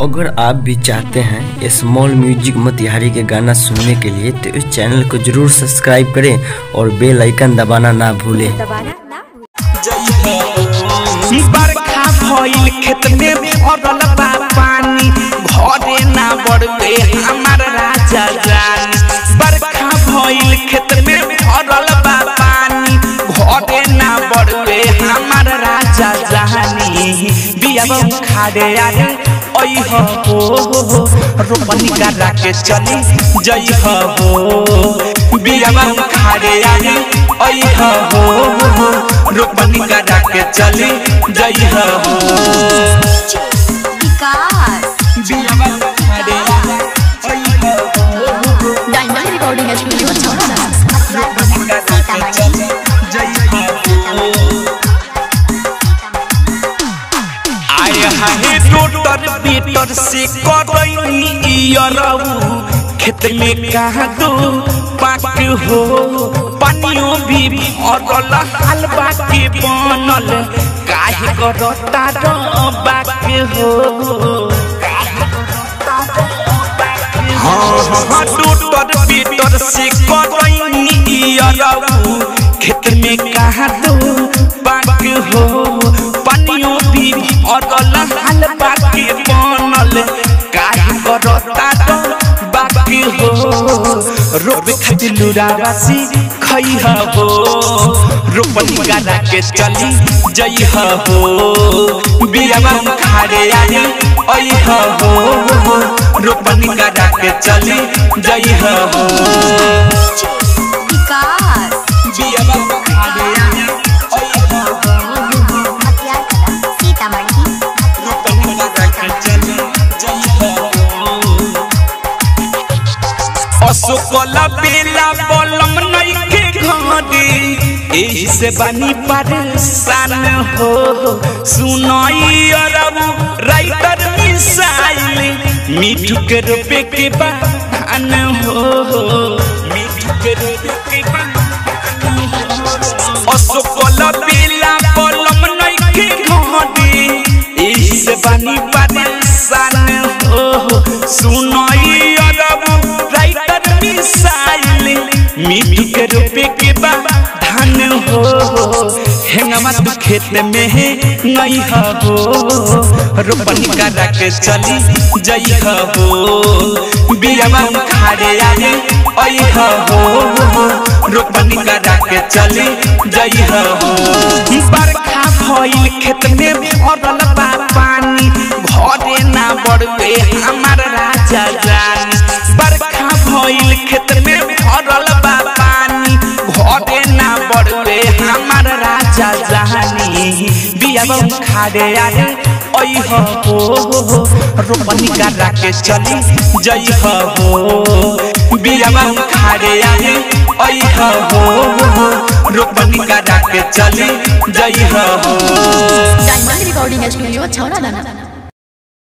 अगर आप भी चाहते हैं स्मॉल म्यूजिक मोतिहारी के गाना सुनने के लिए तो इस चैनल को जरूर सब्सक्राइब करें और बेल आइकन दबाना ना भूलें। बरखा भइल खेत में भरल बा पानी, घरे ना बढ़े हमार राजा जान। बरखा भइल खेत में भरल बा पानी, घरे ना बढ़े हमार राजा जानी। बियाबा खाड़े आए ओई हो रोपनी करा के चली जई हो। बियाबा खाड़े आए ओई हो रोपनी करा के चली जई हो। बियाबा खाड़े आए ओई हो डायमंड रिकॉर्डिंग स्टूडियो छौरा रोपनी करा के चली जई हो। हाय टोटर पीटर से करैनी इयरऊ, खेत में कहाँ दो पाक हो। पानियों भी भरल हलवा के बनल, काहे करता बाक हो। हाँ टोटर पीटर से करैनी इयरऊ, खेत में कहाँ दो पाक हो। पानियों भी भरल हलवा के बनल, काहे करता बाकी हो। रोबे खातिर लुरावासी खई हो, रोपनी करा के चली जई हो। बियाबा खाड़े आए ओई हो रोपनी करा के चली जई हो। बियाबा खाड़े आए ओई हो रोपनी करा के चली जई हो। असोकला बेला बलम नई के घरे, एही से बानी परेशान हो। सुनई अरबू राइटर मिसाइल, मिठू के रूपे के बहान हो। मिठू के रूपे के बहान हो। असोकला बेला बलम नई के घरे, एही से बानी परेशान हो। सुनई अरबू मिट्टी के रूपे के धान हो। हेंगमा तू खेत में है नहीं हो, रोपनी करा के चली जई हो। बियाबा खाड़े आए ओई हो रोपनी करा के चली जई हो। बरखा भइल खेत में भरल बा पानी, घरे ना बढ़े हमार राजा जान। बरखा भइल खेत में भरल बा पानी, घरे ना बढ़े हमार राजा जानी। बियाबा खाड़े आए ओई हो रोपनी करा के चली जई हो। बियाबा खाड़े आए ओई हो रोपनी करा के चली जई हो। डायमंड रिकॉर्डिंग स्टूडियो छौरा।